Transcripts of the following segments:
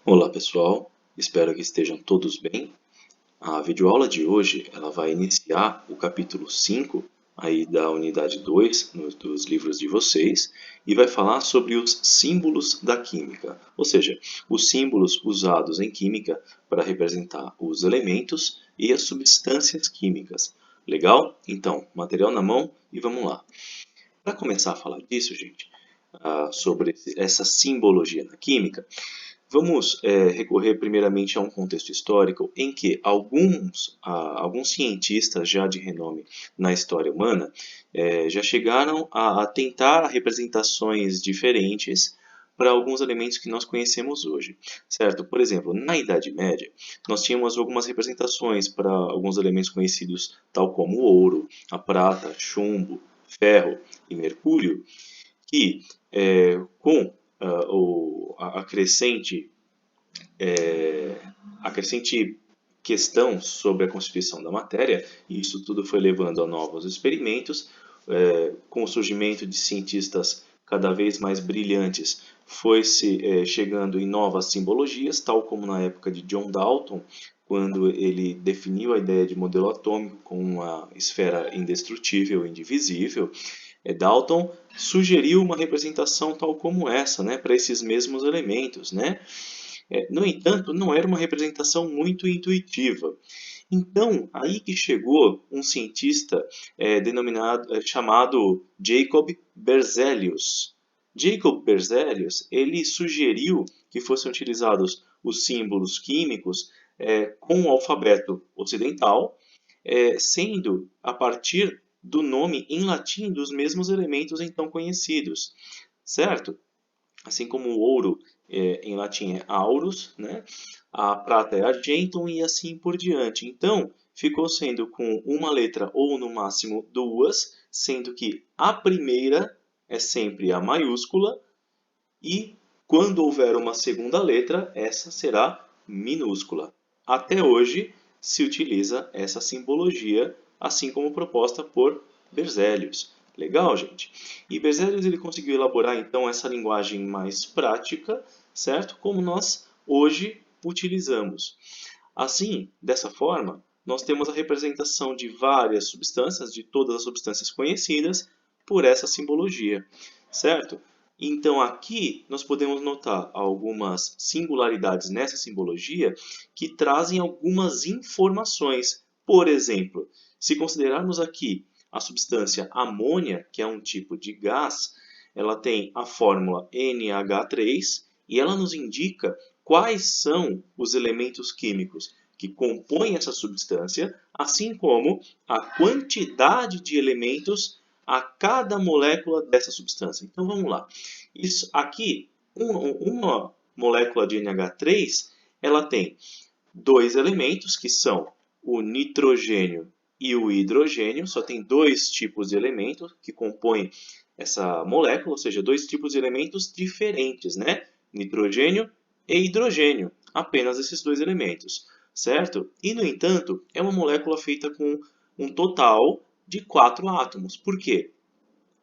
Olá pessoal, espero que estejam todos bem. A videoaula de hoje ela vai iniciar o capítulo 5 aí da unidade 2 dos livros de vocês e vai falar sobre os símbolos da química, ou seja, os símbolos usados em química para representar os elementos e as substâncias químicas. Legal? Então, material na mão e vamos lá. Para começar a falar disso, gente, sobre essa simbologia na química, vamos recorrer primeiramente a um contexto histórico em que alguns cientistas já de renome na história humana já chegaram a tentar representações diferentes para alguns elementos que nós conhecemos hoje, certo? Por exemplo, na Idade Média, nós tínhamos algumas representações para alguns elementos conhecidos, tal como o ouro, a prata, chumbo, ferro e mercúrio, que com a crescente a crescente questão sobre a constituição da matéria, e isso tudo foi levando a novos experimentos, com o surgimento de cientistas cada vez mais brilhantes, foi-se chegando em novas simbologias, tal como na época de John Dalton, quando ele definiu a ideia de modelo atômico com uma esfera indestrutível e indivisível. Dalton sugeriu uma representação tal como essa, né, para esses mesmos elementos, né? No entanto, não era uma representação muito intuitiva. Então, aí que chegou um cientista chamado Jacob Berzelius. Jacob Berzelius, ele sugeriu que fossem utilizados os símbolos químicos com o alfabeto ocidental, sendo a partir do nome em latim dos mesmos elementos então conhecidos, certo? Assim como o ouro em latim é aurus, né? A prata é argentum e assim por diante. Então, ficou sendo com uma letra ou no máximo duas, sendo que a primeira é sempre a maiúscula e quando houver uma segunda letra, essa será minúscula. Até hoje se utiliza essa simbologia, assim como proposta por Berzelius. Legal, gente? E Berzelius ele conseguiu elaborar então essa linguagem mais prática, certo? Como nós hoje utilizamos. Assim, dessa forma, nós temos a representação de várias substâncias, de todas as substâncias conhecidas, por essa simbologia, certo? Então, aqui nós podemos notar algumas singularidades nessa simbologia que trazem algumas informações. Por exemplo, se considerarmos aqui a substância amônia, que é um tipo de gás, ela tem a fórmula NH3 e ela nos indica quais são os elementos químicos que compõem essa substância, assim como a quantidade de elementos a cada molécula dessa substância. Então vamos lá. Isso aqui, uma molécula de NH3, ela tem dois elementos que são o nitrogênio e o hidrogênio. Só tem dois tipos de elementos que compõem essa molécula, ou seja, dois tipos de elementos diferentes, né? Nitrogênio e hidrogênio, apenas esses dois elementos, certo? E, no entanto, é uma molécula feita com um total de 4 átomos. Por quê?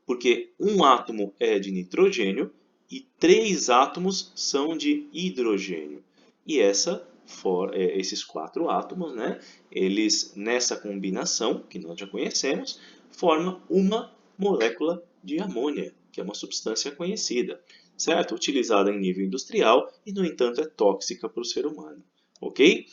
Porque um átomo é de nitrogênio e 3 átomos são de hidrogênio. E esses 4 átomos, né, eles nessa combinação, que nós já conhecemos, formam uma molécula de amônia, que é uma substância conhecida, certo? Utilizada em nível industrial e, no entanto, é tóxica para o ser humano, ok?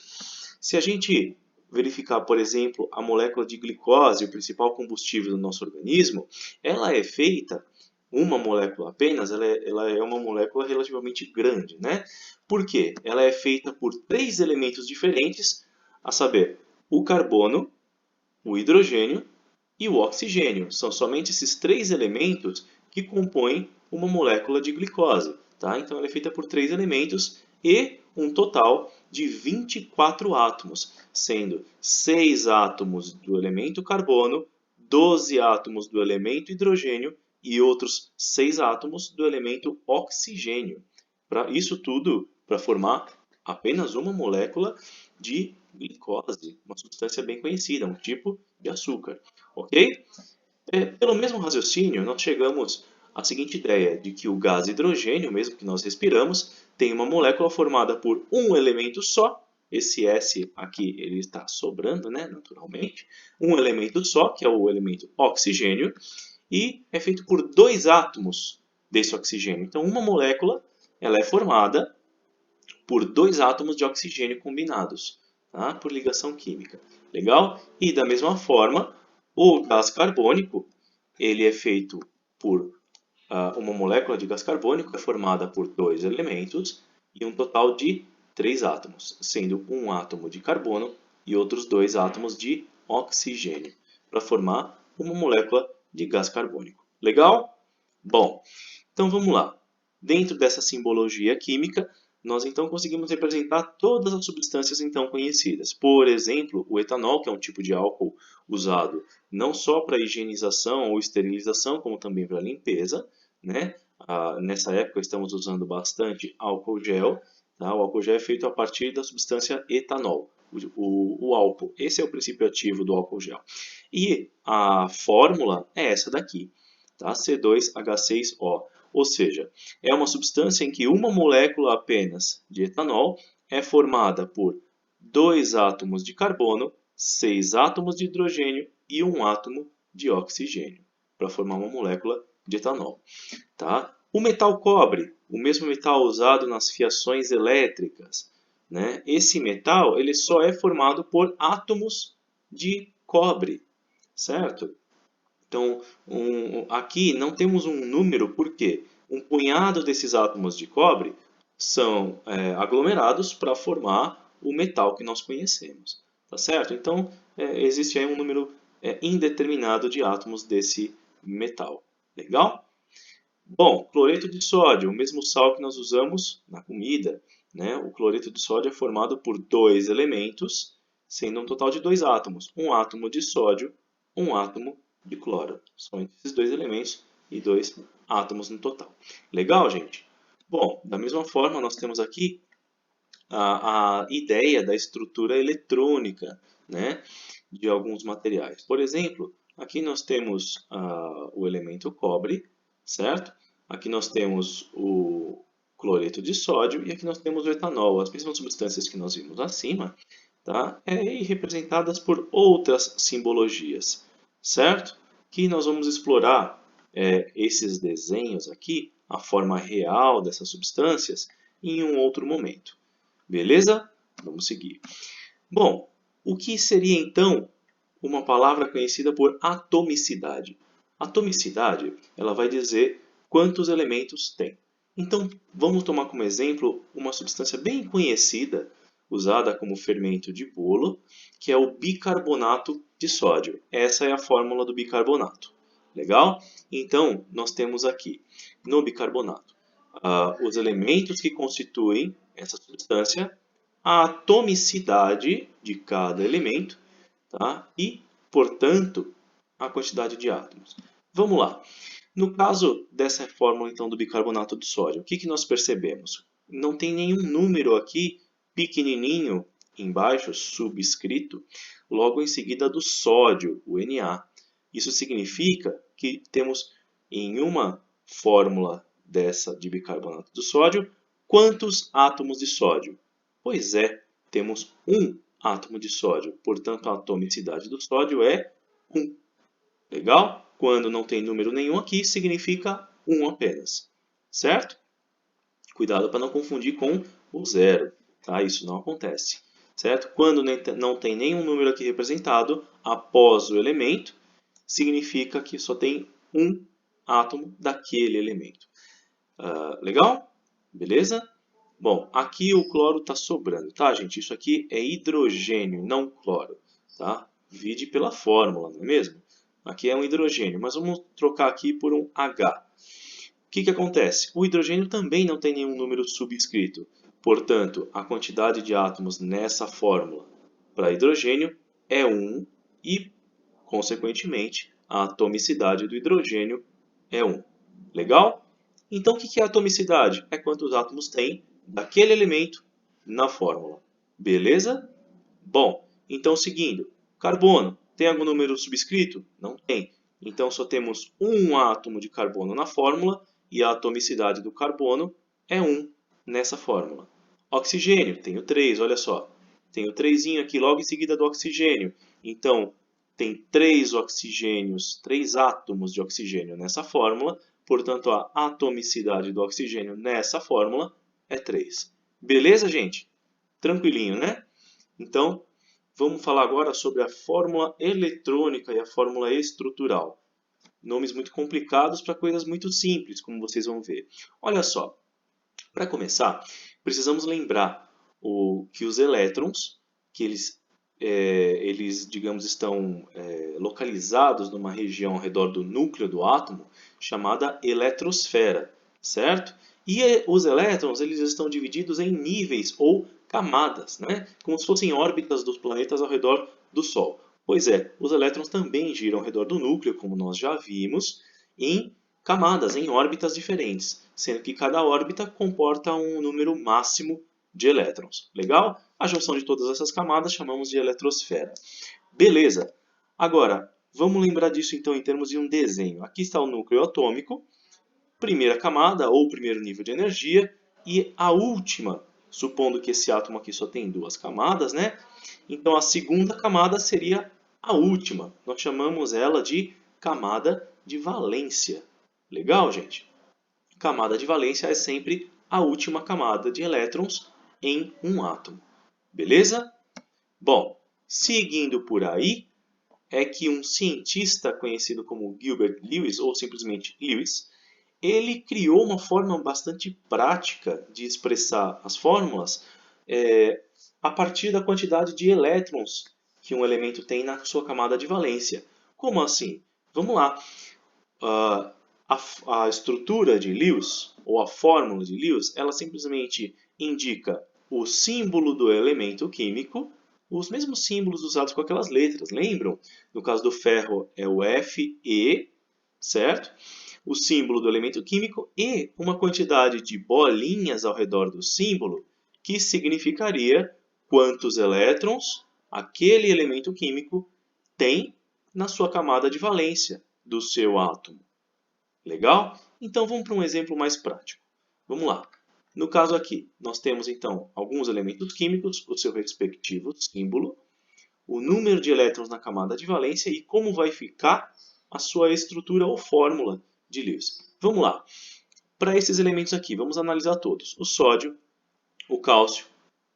Se a gente verificar, por exemplo, a molécula de glicose, o principal combustível do nosso organismo, ela é feita, uma molécula apenas, ela é uma molécula relativamente grande, né? Por quê? Ela é feita por 3 elementos diferentes, a saber, o carbono, o hidrogênio e o oxigênio. São somente esses 3 elementos que compõem uma molécula de glicose. Tá? Então, ela é feita por 3 elementos e um total de 24 átomos, sendo 6 átomos do elemento carbono, 12 átomos do elemento hidrogênio e outros 6 átomos do elemento oxigênio. Isso tudo para formar apenas uma molécula de glicose, uma substância bem conhecida, um tipo de açúcar. Ok? Pelo mesmo raciocínio, nós chegamos à seguinte ideia, de que o gás hidrogênio, mesmo que nós respiramos, tem uma molécula formada por um elemento só. Esse S aqui ele está sobrando, né, naturalmente. Um elemento só, que é o elemento oxigênio, e é feito por dois átomos desse oxigênio. Então, uma molécula ela é formada por dois átomos de oxigênio combinados, tá? Por ligação química. Legal? E da mesma forma, o gás carbônico ele é feito por uma molécula de gás carbônico é formada por dois elementos e um total de três átomos, sendo um átomo de carbono e outros dois átomos de oxigênio, para formar uma molécula de gás carbônico. Legal? Bom, então vamos lá. Dentro dessa simbologia química, nós então conseguimos representar todas as substâncias então conhecidas. Por exemplo, o etanol, que é um tipo de álcool usado não só para higienização ou esterilização, como também para limpeza, né? Nessa época estamos usando bastante álcool gel. Tá? O álcool gel é feito a partir da substância etanol, o álcool. Esse é o princípio ativo do álcool gel. E a fórmula é essa daqui, tá? C2H6O. Ou seja, é uma substância em que uma molécula apenas de etanol é formada por dois átomos de carbono, seis átomos de hidrogênio e um átomo de oxigênio, para formar uma molécula de etanol. Tá? O metal cobre, o mesmo metal usado nas fiações elétricas, né? Esse metal ele só é formado por átomos de cobre, certo? Então, aqui não temos um número, porque um punhado desses átomos de cobre são aglomerados para formar o metal que nós conhecemos. Tá certo? Então, existe aí um número indeterminado de átomos desse metal. Legal? Bom, cloreto de sódio, o mesmo sal que nós usamos na comida, né? O cloreto de sódio é formado por dois elementos, sendo um total de dois átomos. Um átomo de sódio, um átomo de cloro. São esses dois elementos e dois átomos no total. Legal, gente? Bom, da mesma forma, nós temos aqui a ideia da estrutura eletrônica, né, de alguns materiais. Por exemplo, aqui nós temos o elemento cobre, certo? Aqui nós temos o cloreto de sódio e aqui nós temos o etanol, as mesmas substâncias que nós vimos acima, tá? E representadas por outras simbologias, certo? Que nós vamos explorar esses desenhos aqui, a forma real dessas substâncias, em um outro momento. Beleza? Vamos seguir. Bom, o que seria então uma palavra conhecida por atomicidade? Atomicidade, ela vai dizer quantos elementos tem. Então, vamos tomar como exemplo uma substância bem conhecida, usada como fermento de bolo, que é o bicarbonato de sódio. Essa é a fórmula do bicarbonato. Legal? Então, nós temos aqui, no bicarbonato, os elementos que constituem essa substância, a atomicidade de cada elemento, tá? E, portanto, a quantidade de átomos. Vamos lá. No caso dessa fórmula então do bicarbonato de sódio, o que nós percebemos? Não tem nenhum número aqui pequenininho embaixo, subscrito, logo em seguida do sódio, o Na. Isso significa que temos em uma fórmula dessa de bicarbonato de sódio, quantos átomos de sódio? Pois é, temos um átomo de sódio, portanto a atomicidade do sódio é 1. Legal? Quando não tem número nenhum aqui, significa 1 apenas, certo? Cuidado para não confundir com o zero, tá? Isso não acontece, certo? Quando não tem nenhum número aqui representado, após o elemento, significa que só tem um átomo daquele elemento. Legal? Beleza? Bom, aqui o cloro está sobrando, tá, gente? Isso aqui é hidrogênio, não cloro, tá? Vide pela fórmula, não é mesmo? Aqui é um hidrogênio, mas vamos trocar aqui por um H. O que acontece? O hidrogênio também não tem nenhum número subscrito. Portanto, a quantidade de átomos nessa fórmula para hidrogênio é 1 e, consequentemente, a atomicidade do hidrogênio é 1. Legal? Então, o que é a atomicidade? É quantos átomos tem daquele elemento na fórmula. Beleza? Bom, então seguindo. Carbono, tem algum número subscrito? Não tem. Então só temos um átomo de carbono na fórmula e a atomicidade do carbono é 1. nessa fórmula. Oxigênio, tenho 3, olha só. Tenho 3 aqui logo em seguida do oxigênio. Então, tem 3 oxigênios, 3 átomos de oxigênio nessa fórmula. Portanto, a atomicidade do oxigênio nessa fórmula é 3. Beleza, gente? Tranquilinho, né? Então, vamos falar agora sobre a fórmula eletrônica e a fórmula estrutural. Nomes muito complicados para coisas muito simples, como vocês vão ver. Olha só, para começar, precisamos lembrar que os elétrons, que eles digamos, estão localizados numa região ao redor do núcleo do átomo, chamada eletrosfera, certo? E os elétrons eles estão divididos em níveis ou camadas, né? Como se fossem órbitas dos planetas ao redor do Sol. Pois é, os elétrons também giram ao redor do núcleo, como nós já vimos, em camadas, em órbitas diferentes, sendo que cada órbita comporta um número máximo de elétrons. Legal? A junção de todas essas camadas chamamos de eletrosfera. Beleza. Agora, vamos lembrar disso então em termos de um desenho. Aqui está o núcleo atômico, primeira camada ou primeiro nível de energia, e a última, supondo que esse átomo aqui só tem 2 camadas, né? Então a segunda camada seria a última. Nós chamamos ela de camada de valência. Legal, gente? Camada de valência é sempre a última camada de elétrons em um átomo. Beleza? Bom, seguindo por aí, é que um cientista conhecido como Gilbert Lewis, ou simplesmente Lewis, ele criou uma forma bastante prática de expressar as fórmulas a partir da quantidade de elétrons que um elemento tem na sua camada de valência. Como assim? Vamos lá. A estrutura de Lewis, ou a fórmula de Lewis, ela simplesmente indica o símbolo do elemento químico, os mesmos símbolos usados com aquelas letras, lembram? No caso do ferro é o Fe, certo? O símbolo do elemento químico e uma quantidade de bolinhas ao redor do símbolo, que significaria quantos elétrons aquele elemento químico tem na sua camada de valência do seu átomo. Legal? Então vamos para um exemplo mais prático. Vamos lá. No caso aqui, nós temos então alguns elementos químicos, o seu respectivo símbolo, o número de elétrons na camada de valência e como vai ficar a sua estrutura ou fórmula de Lewis. Vamos lá. Para esses elementos aqui, vamos analisar todos. O sódio, o cálcio,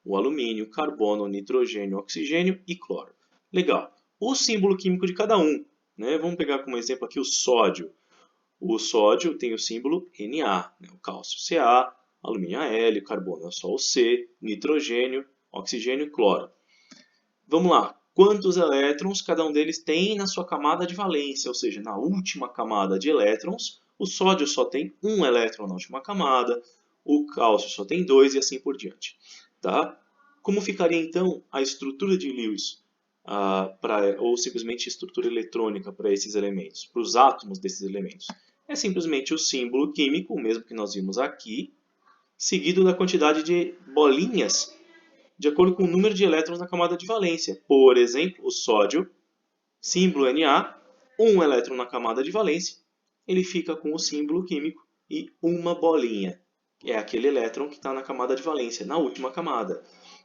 o alumínio, o carbono, o nitrogênio, o oxigênio e cloro. Legal. O símbolo químico de cada um. Né? Vamos pegar como exemplo aqui o sódio. O sódio tem o símbolo Na, né? O cálcio Ca, alumínio Al, carbono é só o C, nitrogênio, oxigênio e cloro. Vamos lá. Quantos elétrons cada um deles tem na sua camada de valência, ou seja, na última camada de elétrons, o sódio só tem 1 elétron na última camada, o cálcio só tem 2 e assim por diante. Tá? Como ficaria então a estrutura de Lewis, ou simplesmente estrutura eletrônica para esses elementos, para os átomos desses elementos? É simplesmente o símbolo químico, o mesmo que nós vimos aqui, seguido da quantidade de bolinhas de acordo com o número de elétrons na camada de valência. Por exemplo, o sódio, símbolo Na, 1 elétron na camada de valência, ele fica com o símbolo químico e uma bolinha. É aquele elétron que está na camada de valência, na última camada.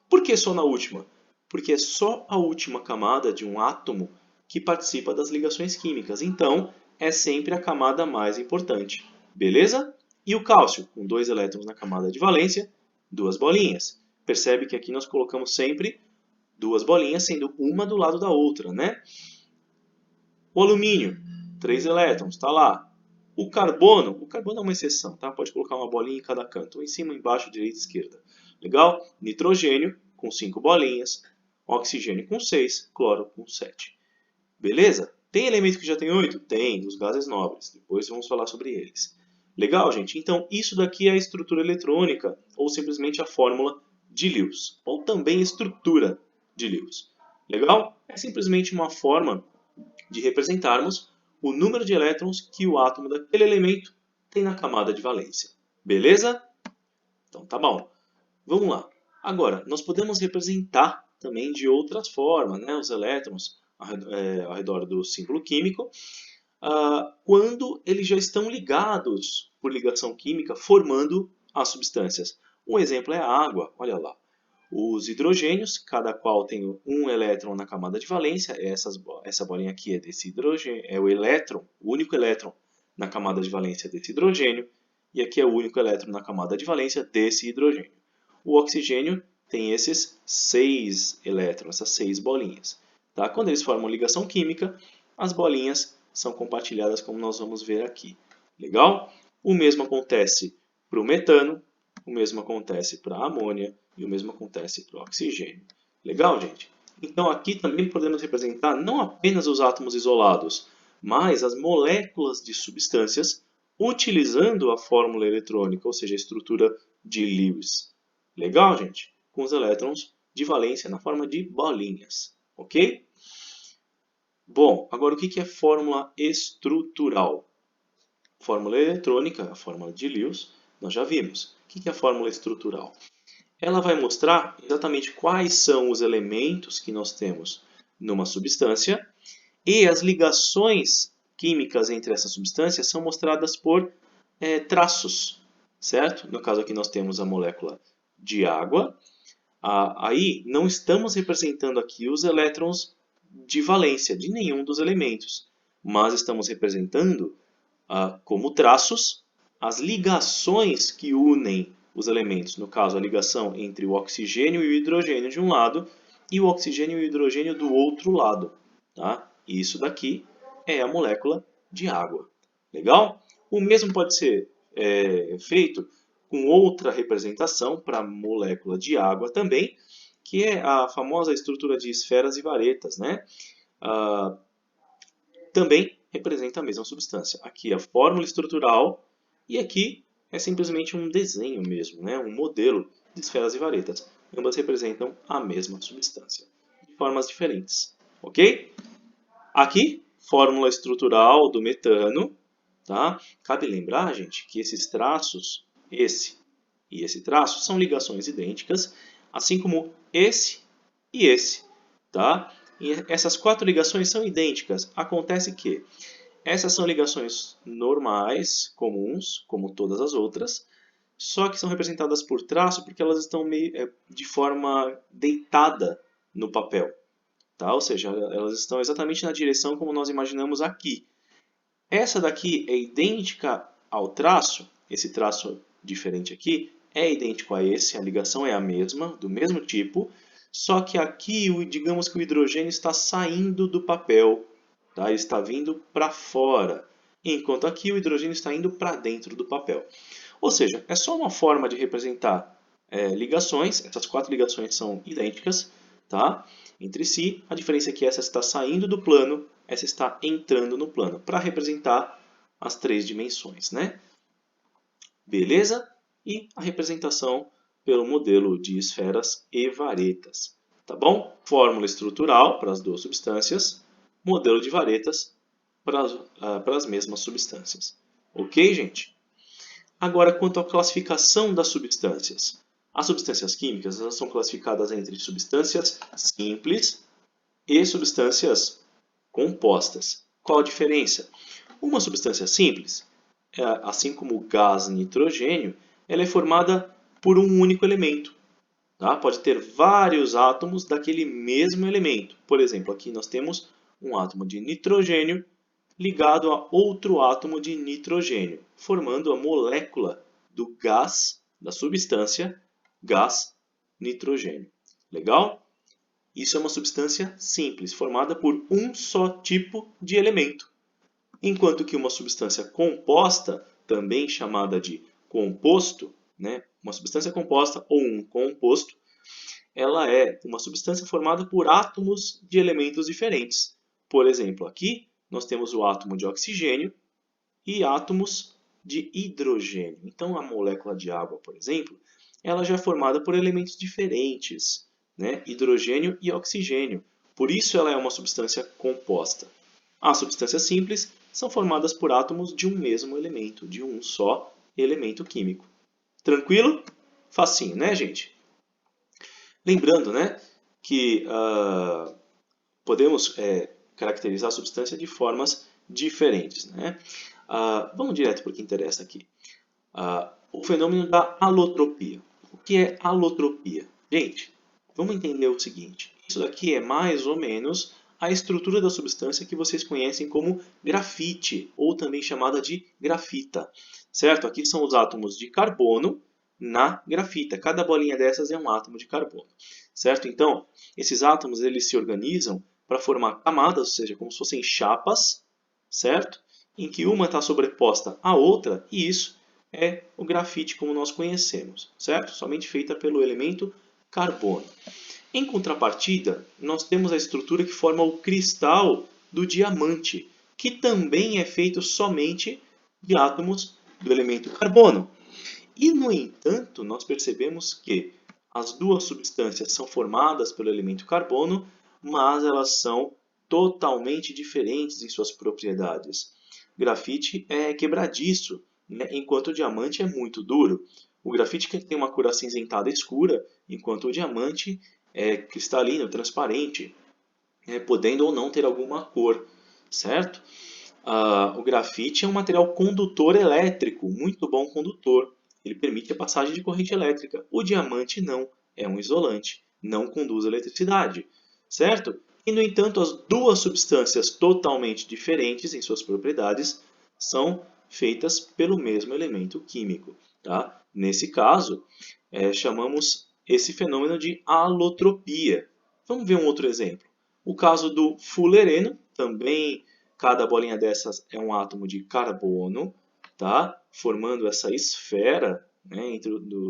Por que só na última? Porque é só a última camada de um átomo que participa das ligações químicas. Então, é sempre a camada mais importante. Beleza? E o cálcio, com 2 elétrons na camada de valência, 2 bolinhas. Percebe que aqui nós colocamos sempre 2 bolinhas, sendo uma do lado da outra, né? O alumínio, 3 elétrons, está lá. O carbono é uma exceção, tá? Pode colocar uma bolinha em cada canto, em cima, embaixo, direita e esquerda. Legal? Nitrogênio, com 5 bolinhas. Oxigênio com 6, cloro com 7. Beleza? Tem elemento que já tem 8? Tem, os gases nobres. Depois vamos falar sobre eles. Legal, gente? Então, isso daqui é a estrutura eletrônica, ou simplesmente a fórmula de Lewis, ou também estrutura de Lewis. Legal? É simplesmente uma forma de representarmos o número de elétrons que o átomo daquele elemento tem na camada de valência. Beleza? Então tá bom. Vamos lá. Agora, nós podemos representar também de outras formas, né, os elétrons ao redor do símbolo químico, quando eles já estão ligados por ligação química, formando as substâncias. Um exemplo é a água, olha lá. Os hidrogênios, cada qual tem um elétron na camada de valência. Essa bolinha aqui é desse hidrogênio, é o elétron, o único elétron na camada de valência desse hidrogênio. E aqui é o único elétron na camada de valência desse hidrogênio. O oxigênio tem esses 6 elétrons, essas 6 bolinhas. Tá? Quando eles formam ligação química, as bolinhas são compartilhadas, como nós vamos ver aqui. Legal? O mesmo acontece para o metano, o mesmo acontece para a amônia e o mesmo acontece para o oxigênio. Legal, gente? Então, aqui também podemos representar não apenas os átomos isolados, mas as moléculas de substâncias utilizando a fórmula eletrônica, ou seja, a estrutura de Lewis. Legal, gente? Com os elétrons de valência na forma de bolinhas. Ok? Bom, agora o que é fórmula estrutural? Fórmula eletrônica, a fórmula de Lewis, nós já vimos. O que é a fórmula estrutural? Ela vai mostrar exatamente quais são os elementos que nós temos numa substância e as ligações químicas entre essas substâncias são mostradas por traços, certo? No caso aqui nós temos a molécula de água. Aí não estamos representando aqui os elétrons de valência de nenhum dos elementos, mas estamos representando como traços as ligações que unem os elementos. No caso, a ligação entre o oxigênio e o hidrogênio de um lado e o oxigênio e o hidrogênio do outro lado. Tá? E isso daqui é a molécula de água. Legal? O mesmo pode ser feito com outra representação para a molécula de água também, que é a famosa estrutura de esferas e varetas, né? Também representa a mesma substância. Aqui é a fórmula estrutural e aqui é simplesmente um desenho mesmo, né? Um modelo de esferas e varetas. Ambas representam a mesma substância, de formas diferentes. Ok? Aqui, fórmula estrutural do metano. Tá? Cabe lembrar, gente, que esses traços, esse e esse traço, são ligações idênticas, assim como esse e esse. Tá? E essas 4 ligações são idênticas. Acontece que essas são ligações normais, comuns, como todas as outras, só que são representadas por traço porque elas estão meio, de forma deitada no papel. Tá? Ou seja, elas estão exatamente na direção como nós imaginamos aqui. Essa daqui é idêntica ao traço, esse traço diferente aqui é idêntico a esse, a ligação é a mesma, do mesmo tipo, só que aqui, digamos que o hidrogênio está saindo do papel, tá? Ele está vindo para fora, enquanto aqui o hidrogênio está indo para dentro do papel. Ou seja, é só uma forma de representar ligações, essas 4 ligações são idênticas, tá? Entre si, a diferença é que essa está saindo do plano, essa está entrando no plano, para representar as 3 dimensões, né? Beleza? E a representação pelo modelo de esferas e varetas, tá bom? Fórmula estrutural para as 2 substâncias, modelo de varetas para as mesmas substâncias. Ok, gente? Agora, quanto à classificação das substâncias. As substâncias químicas elas são classificadas entre substâncias simples e substâncias compostas. Qual a diferença? Uma substância simples, assim como o gás nitrogênio, ela é formada por um único elemento. Tá? Pode ter vários átomos daquele mesmo elemento. Por exemplo, aqui nós temos um átomo de nitrogênio ligado a outro átomo de nitrogênio, formando a molécula do gás, da substância gás nitrogênio. Legal? Isso é uma substância simples, formada por um só tipo de elemento. Enquanto que uma substância composta, também chamada de composto, né? Uma substância composta ou um composto, ela é uma substância formada por átomos de elementos diferentes. Por exemplo, aqui nós temos o átomo de oxigênio e átomos de hidrogênio. Então, a molécula de água, por exemplo, ela já é formada por elementos diferentes, né? Hidrogênio e oxigênio. Por isso, ela é uma substância composta. As substâncias simples são formadas por átomos de um mesmo elemento, de um só elemento químico. Tranquilo? Facinho, né, gente? Lembrando, né, que podemos caracterizar a substância de formas diferentes, né? Vamos direto para o que interessa aqui. O fenômeno da alotropia. que é alotropia? Gente, vamos entender o seguinte. Isso daqui é mais ou menos a estrutura da substância que vocês conhecem como grafite, ou também chamada de grafita. Certo? Aqui são os átomos de carbono na grafita. Cada bolinha dessas é um átomo de carbono. Certo? Então, esses átomos eles se organizam para formar camadas, ou seja, como se fossem chapas, certo? Em que uma está sobreposta à outra, e isso é o grafite como nós conhecemos, certo? Somente feita pelo elemento carbono. Em contrapartida, nós temos a estrutura que forma o cristal do diamante, que também é feito somente de átomos do elemento carbono. E, no entanto, nós percebemos que as duas substâncias são formadas pelo elemento carbono, mas elas são totalmente diferentes em suas propriedades. Grafite é quebradiço, né? Enquanto o diamante é muito duro. O grafite tem uma cor acinzentada escura, enquanto o diamante é cristalino, transparente, podendo ou não ter alguma cor, certo? O grafite é um material condutor elétrico, muito bom condutor. Ele permite a passagem de corrente elétrica. O diamante não, é um isolante, não conduz eletricidade, certo? E, no entanto, as duas substâncias totalmente diferentes em suas propriedades são feitas pelo mesmo elemento químico. Tá? Nesse caso, chamamos esse fenômeno de alotropia. Vamos ver um outro exemplo. O caso do fulereno, também cada bolinha dessas é um átomo de carbono, tá? Formando essa esfera, né,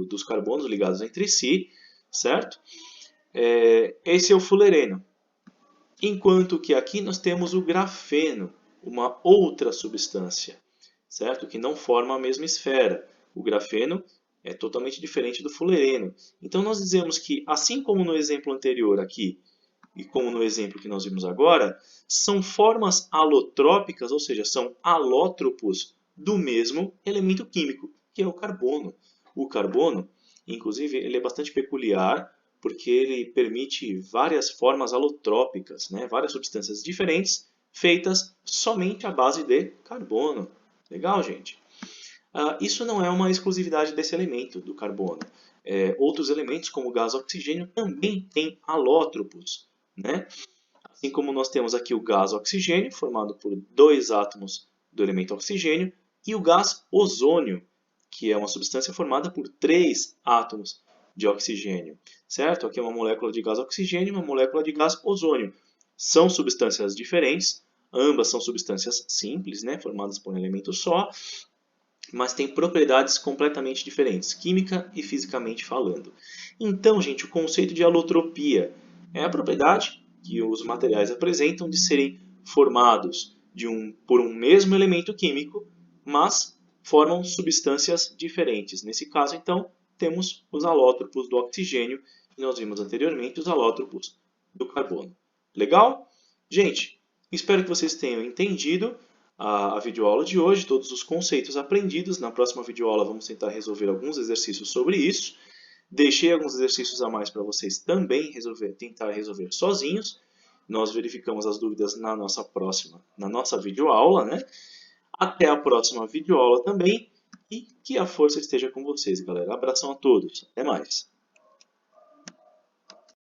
dos carbonos ligados entre si, certo? Esse é o fulereno. Enquanto que aqui nós temos o grafeno, uma outra substância, certo? Que não forma a mesma esfera. O grafeno é totalmente diferente do fulereno. Então nós dizemos que, assim como no exemplo anterior aqui, e como no exemplo que nós vimos agora, são formas alotrópicas, ou seja, são alótropos do mesmo elemento químico, que é o carbono. O carbono, inclusive, ele é bastante peculiar, porque ele permite várias formas alotrópicas, né? Várias substâncias diferentes, feitas somente à base de carbono. Legal, gente? Isso não é uma exclusividade desse elemento, do carbono. Outros elementos, como o gás oxigênio, também têm alótropos, né? Assim como nós temos aqui o gás oxigênio, formado por dois átomos do elemento oxigênio, e o gás ozônio, que é uma substância formada por três átomos de oxigênio. Certo? Aqui é uma molécula de gás oxigênio e uma molécula de gás ozônio. São substâncias diferentes, ambas são substâncias simples, né? Formadas por um elemento só, mas têm propriedades completamente diferentes, química e fisicamente falando. Então, gente, o conceito de alotropia é a propriedade que os materiais apresentam de serem formados por um mesmo elemento químico, mas formam substâncias diferentes. Nesse caso, então, temos os alótropos do oxigênio, e nós vimos anteriormente os alótropos do carbono. Legal? Gente, espero que vocês tenham entendido a videoaula de hoje, todos os conceitos aprendidos. Na próxima videoaula vamos tentar resolver alguns exercícios sobre isso. Deixei alguns exercícios a mais para vocês também tentar resolver sozinhos. Nós verificamos as dúvidas na nossa videoaula, né? Até a próxima videoaula também e que a força esteja com vocês, galera. Abração a todos. Até mais.